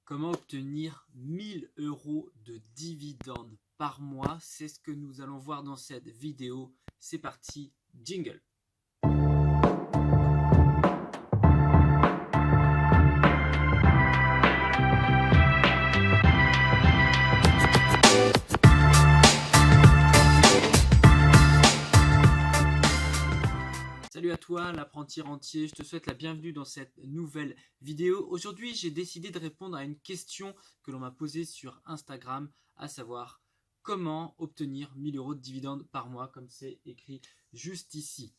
Comment obtenir 1000 € de dividendes par mois? C'est ce que nous allons voir dans cette vidéo. C'est parti, jingle. Salut à toi, l'apprenti rentier, je te souhaite la bienvenue dans cette nouvelle vidéo. Aujourd'hui, j'ai décidé de répondre à une question que l'on m'a posée sur Instagram, à savoir comment obtenir 1000 € de dividendes par mois, comme c'est écrit juste ici.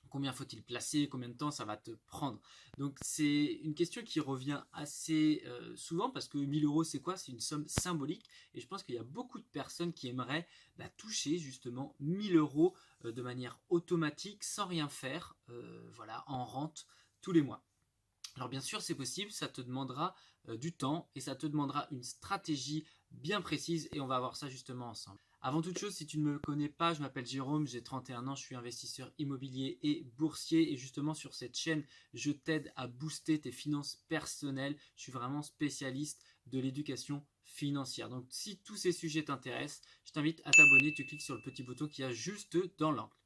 Combien faut-il placer? Combien de temps ça va te prendre? Donc c'est une question qui revient assez souvent parce que 1000 € c'est quoi? C'est une somme symbolique et je pense qu'il y a beaucoup de personnes qui aimeraient toucher justement 1000 € de manière automatique sans rien faire, voilà, en rente tous les mois. Alors bien sûr c'est possible, ça te demandera du temps et ça te demandera une stratégie bien précise et on va voir ça justement ensemble. Avant toute chose, si tu ne me connais pas, je m'appelle Jérôme, j'ai 31 ans, je suis investisseur immobilier et boursier et justement sur cette chaîne, je t'aide à booster tes finances personnelles. Je suis vraiment spécialiste de l'éducation financière. Donc si tous ces sujets t'intéressent, je t'invite à t'abonner, tu cliques sur le petit bouton qui est juste dans l'angle.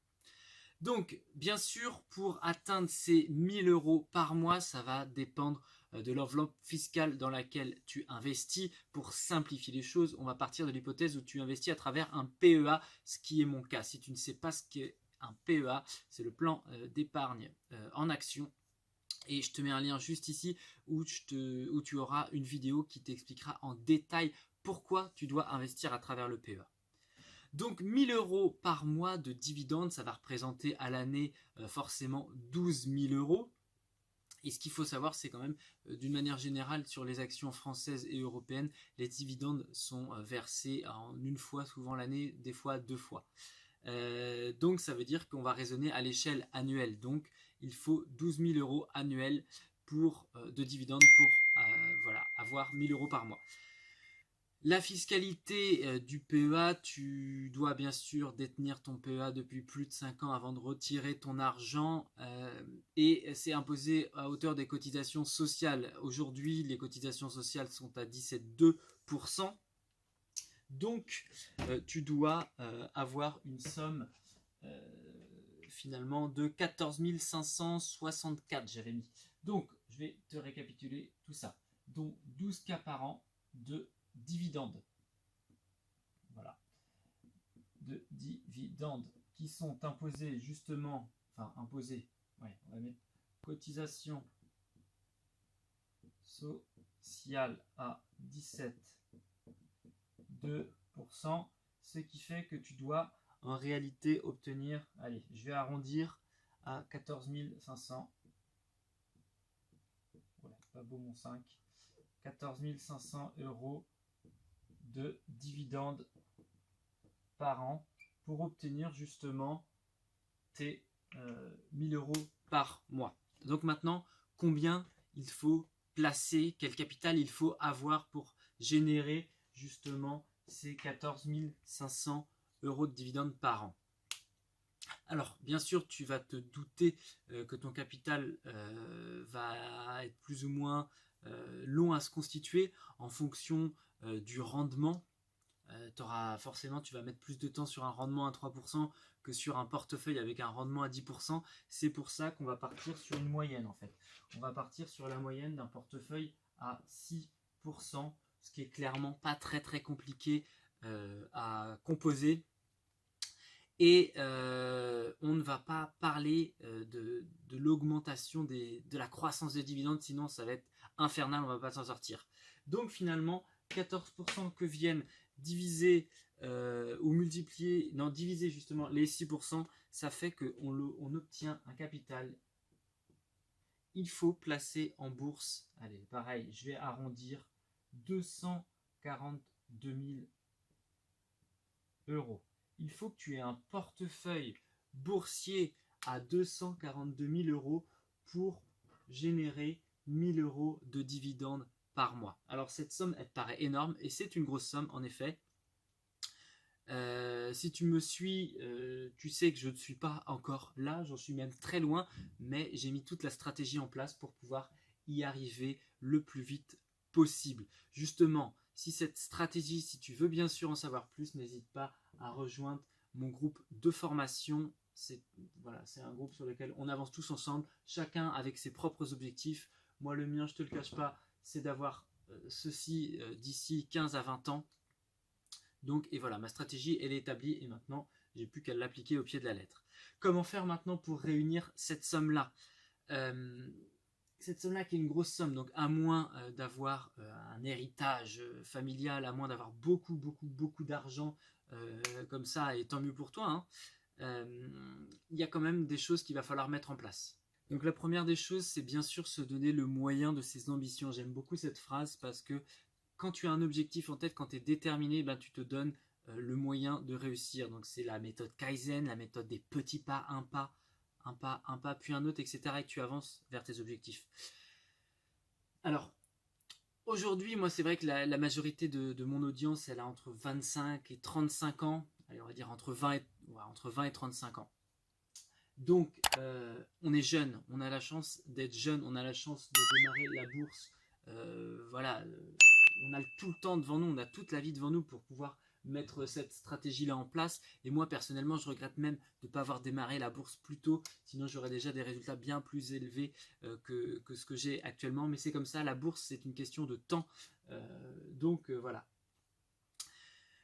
Donc, bien sûr, pour atteindre ces 1000 € par mois, ça va dépendre de l'enveloppe fiscale dans laquelle tu investis. Pour simplifier les choses, on va partir de l'hypothèse où tu investis à travers un PEA, ce qui est mon cas. Si tu ne sais pas ce qu'est un PEA, c'est le plan d'épargne en action. Et je te mets un lien juste ici où tu auras une vidéo qui t'expliquera en détail pourquoi tu dois investir à travers le PEA. Donc 1000 € par mois de dividendes, ça va représenter à l'année forcément 12 000 €. Et ce qu'il faut savoir, c'est quand même, d'une manière générale, sur les actions françaises et européennes, les dividendes sont versés en une fois souvent l'année, des fois deux fois. Donc ça veut dire qu'on va raisonner à l'échelle annuelle. Donc il faut 12 000 € annuels de dividendes pour voilà, avoir 1000 € par mois. La fiscalité du PEA, tu dois bien sûr détenir ton PEA depuis plus de 5 ans avant de retirer ton argent et c'est imposé à hauteur des cotisations sociales. Aujourd'hui, les cotisations sociales sont à 17,2%. Donc, tu dois avoir une somme finalement de 14 564, j'avais mis. Donc, je vais te récapituler tout ça. Donc, 12 cas par an de dividendes. Voilà. De dividendes qui sont imposés justement, enfin imposés, ouais, on va mettre cotisation sociale à 17,2%, ce qui fait que tu dois en réalité obtenir, allez, je vais arrondir à 14 500, voilà, pas beau mon 5, 14 500 € de dividendes par an pour obtenir justement tes 1000 € par mois. Donc maintenant, combien il faut placer, quel capital il faut avoir pour générer justement ces 14 500 € de dividendes par an? Alors, bien sûr, tu vas te douter que ton capital va être plus ou moins long à se constituer en fonction du rendement. Forcément, tu vas mettre plus de temps sur un rendement à 3% que sur un portefeuille avec un rendement à 10%. C'est pour ça qu'on va partir sur une moyenne en fait. On va partir sur la moyenne d'un portefeuille à 6%, ce qui est clairement pas très très compliqué à composer. Et on ne va pas parler de l'augmentation de la croissance des dividendes, sinon ça va être infernal, on ne va pas s'en sortir. Donc finalement, 14% que viennent diviser ou multiplier, non, diviser justement les 6%, ça fait qu'on obtient un capital. Il faut placer en bourse, allez, pareil, je vais arrondir, 242 000 €. Il faut que tu aies un portefeuille boursier à 242 000 € pour générer 1000 € de dividendes par mois. Alors cette somme, elle paraît énorme et c'est une grosse somme en effet. Si tu me suis, tu sais que je ne suis pas encore là, j'en suis même très loin, mais j'ai mis toute la stratégie en place pour pouvoir y arriver le plus vite possible. Justement, si cette stratégie, si tu veux bien sûr en savoir plus, n'hésite pas à rejoindre mon groupe de formation. C'est un groupe sur lequel on avance tous ensemble, chacun avec ses propres objectifs. Moi, le mien, je ne te le cache pas, c'est d'avoir ceci d'ici 15 à 20 ans. Donc, et voilà, ma stratégie, elle est établie et maintenant, j'ai plus qu'à l'appliquer au pied de la lettre. Comment faire maintenant pour réunir cette somme-là Cette somme-là qui est une grosse somme, donc à moins d'avoir un héritage familial, à moins d'avoir beaucoup d'argent comme ça, et tant mieux pour toi, hein, il y a quand même des choses qu'il va falloir mettre en place. Donc la première des choses, c'est bien sûr se donner le moyen de ses ambitions. J'aime beaucoup cette phrase parce que quand tu as un objectif en tête, quand tu es déterminé, ben, tu te donnes le moyen de réussir. Donc c'est la méthode Kaizen, la méthode des petits pas, un pas, puis un autre, etc. Et tu avances vers tes objectifs. Alors, aujourd'hui, moi c'est vrai que la majorité de mon audience, elle a entre 25 et 35 ans. Allez, on va dire entre 20 et 35 ans. Donc, on est jeune, on a la chance d'être jeune, on a la chance de démarrer la bourse. On a tout le temps devant nous, on a toute la vie devant nous pour pouvoir mettre cette stratégie-là en place. Et moi, personnellement, je regrette même de ne pas avoir démarré la bourse plus tôt. Sinon, j'aurais déjà des résultats bien plus élevés que ce que j'ai actuellement. Mais c'est comme ça, la bourse, c'est une question de temps. Voilà.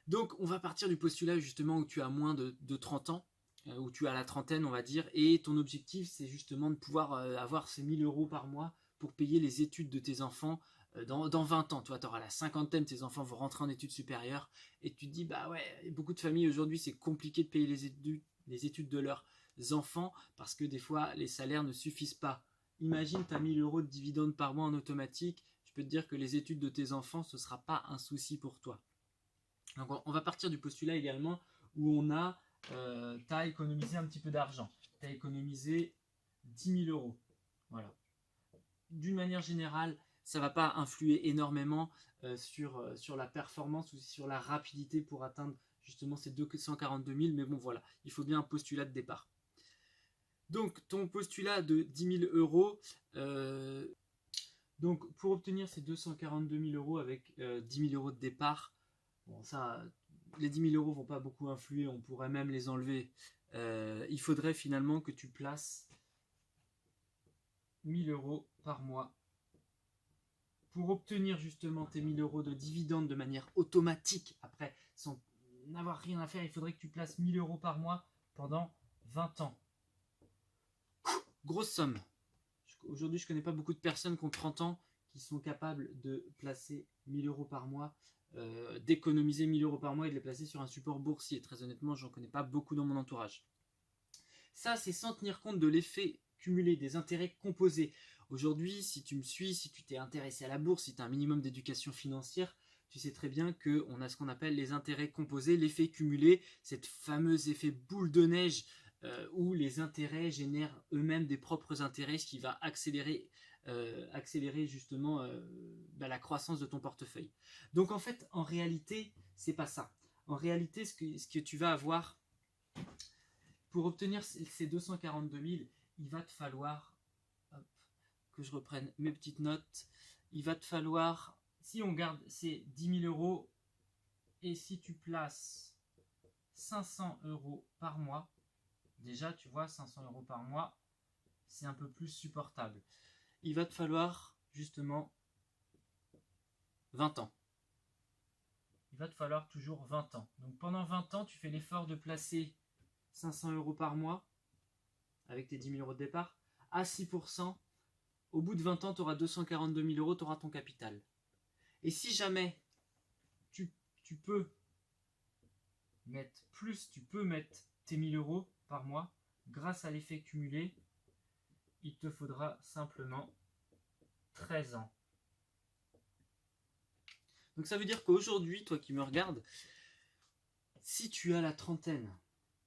Donc, on va partir du postulat justement où tu as moins de 30 ans. Où tu as la trentaine, on va dire, et ton objectif, c'est justement de pouvoir avoir ces 1000 € par mois pour payer les études de tes enfants dans 20 ans. Toi, tu auras la cinquantaine, tes enfants vont rentrer en études supérieures, et tu te dis, bah ouais, beaucoup de familles aujourd'hui, c'est compliqué de payer les études de leurs enfants, parce que des fois, les salaires ne suffisent pas. Imagine, tu as 1000 € de dividendes par mois en automatique, je peux te dire que les études de tes enfants, ce ne sera pas un souci pour toi. Donc, on va partir du postulat également, où on a tu as économisé un petit peu d'argent. Tu as économisé 10 000 €. Voilà. D'une manière générale, ça ne va pas influer énormément sur la performance ou sur la rapidité pour atteindre justement ces 242 000. Mais bon, voilà, il faut bien un postulat de départ. Donc, ton postulat de 10 000 €, donc pour obtenir ces 242 000 € avec 10 000 € de départ, bon, ça, les 10 000 € ne vont pas beaucoup influer, on pourrait même les enlever. Il faudrait finalement que tu places 1000 € par mois pour obtenir justement tes 1000 € de dividendes de manière automatique. Après, sans n'avoir rien à faire, il faudrait que tu places 1000 € par mois pendant 20 ans. Grosse somme. Aujourd'hui, je ne connais pas beaucoup de personnes qui ont 30 ans qui sont capables de placer 1000 € par mois, d'économiser 1000 € par mois et de les placer sur un support boursier. Très honnêtement, j'en connais pas beaucoup dans mon entourage. Ça, c'est sans tenir compte de l'effet cumulé des intérêts composés. Aujourd'hui, si tu me suis, si tu t'es intéressé à la bourse, si tu as un minimum d'éducation financière, tu sais très bien qu'on a ce qu'on appelle les intérêts composés, l'effet cumulé, cette fameuse effet boule de neige où les intérêts génèrent eux-mêmes des propres intérêts, ce qui va accélérer justement la croissance de ton portefeuille. Donc en fait, en réalité, c'est pas ça. En réalité, ce que tu vas avoir pour obtenir ces 242 000, il va te falloir, que je reprenne mes petites notes, il va te falloir, si on garde ces 10 000 € et si tu places 500 € par mois, déjà tu vois 500 € par mois, c'est un peu plus supportable. Il va te falloir justement 20 ans. Il va te falloir toujours 20 ans. Donc pendant 20 ans, tu fais l'effort de placer 500 € par mois avec tes 10 000 € de départ à 6%. Au bout de 20 ans, tu auras 242 000 €, tu auras ton capital. Et si jamais tu peux mettre plus, tu peux mettre tes 1000 € par mois grâce à l'effet cumulé, il te faudra simplement 13 ans. Donc ça veut dire qu'aujourd'hui, toi qui me regardes, si tu as la trentaine,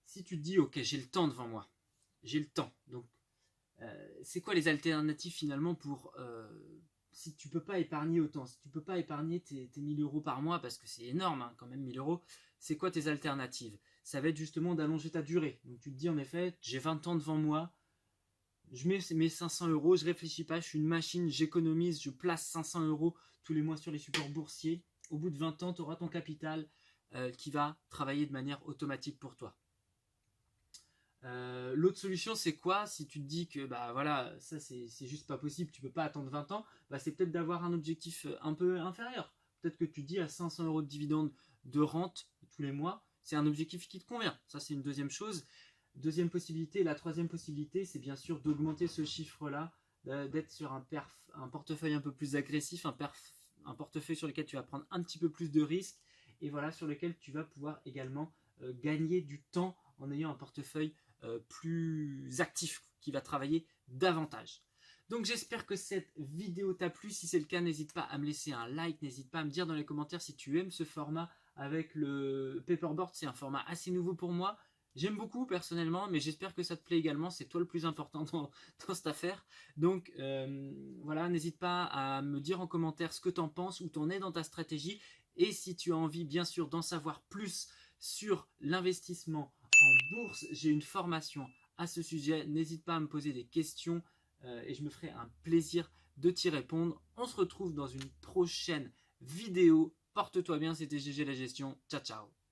si tu te dis ok, j'ai le temps devant moi, j'ai le temps, donc c'est quoi les alternatives finalement pour si tu peux pas épargner autant, si tu peux pas épargner tes 1000 € par mois parce que c'est énorme hein, quand même 1000 €, c'est quoi tes alternatives? Ça va être justement d'allonger ta durée. Donc tu te dis en effet, j'ai 20 ans devant moi, je mets mes 500 euros, je réfléchis pas, je suis une machine, j'économise, je place 500 euros tous les mois sur les supports boursiers. Au bout de 20 ans, tu auras ton capital qui va travailler de manière automatique pour toi. L'autre solution, c'est quoi? Si tu te dis que bah voilà, ça c'est juste pas possible, tu peux pas attendre 20 ans, bah, c'est peut-être d'avoir un objectif un peu inférieur. Peut-être que tu te dis à 500 euros de dividendes de rente tous les mois, c'est un objectif qui te convient. Ça, c'est une deuxième chose. Deuxième possibilité, la troisième possibilité, c'est bien sûr d'augmenter ce chiffre-là, d'être sur un portefeuille un peu plus agressif, un portefeuille sur lequel tu vas prendre un petit peu plus de risques et voilà, sur lequel tu vas pouvoir également gagner du temps en ayant un portefeuille plus actif, qui va travailler davantage. Donc j'espère que cette vidéo t'a plu. Si c'est le cas, n'hésite pas à me laisser un like, n'hésite pas à me dire dans les commentaires si tu aimes ce format avec le paperboard. C'est un format assez nouveau pour moi. J'aime beaucoup personnellement, mais j'espère que ça te plaît également. C'est toi le plus important dans cette affaire. Donc voilà, n'hésite pas à me dire en commentaire ce que tu en penses, où tu en es dans ta stratégie. Et si tu as envie, bien sûr, d'en savoir plus sur l'investissement en bourse, j'ai une formation à ce sujet. N'hésite pas à me poser des questions et je me ferai un plaisir de t'y répondre. On se retrouve dans une prochaine vidéo. Porte-toi bien, c'était GG la gestion. Ciao, ciao.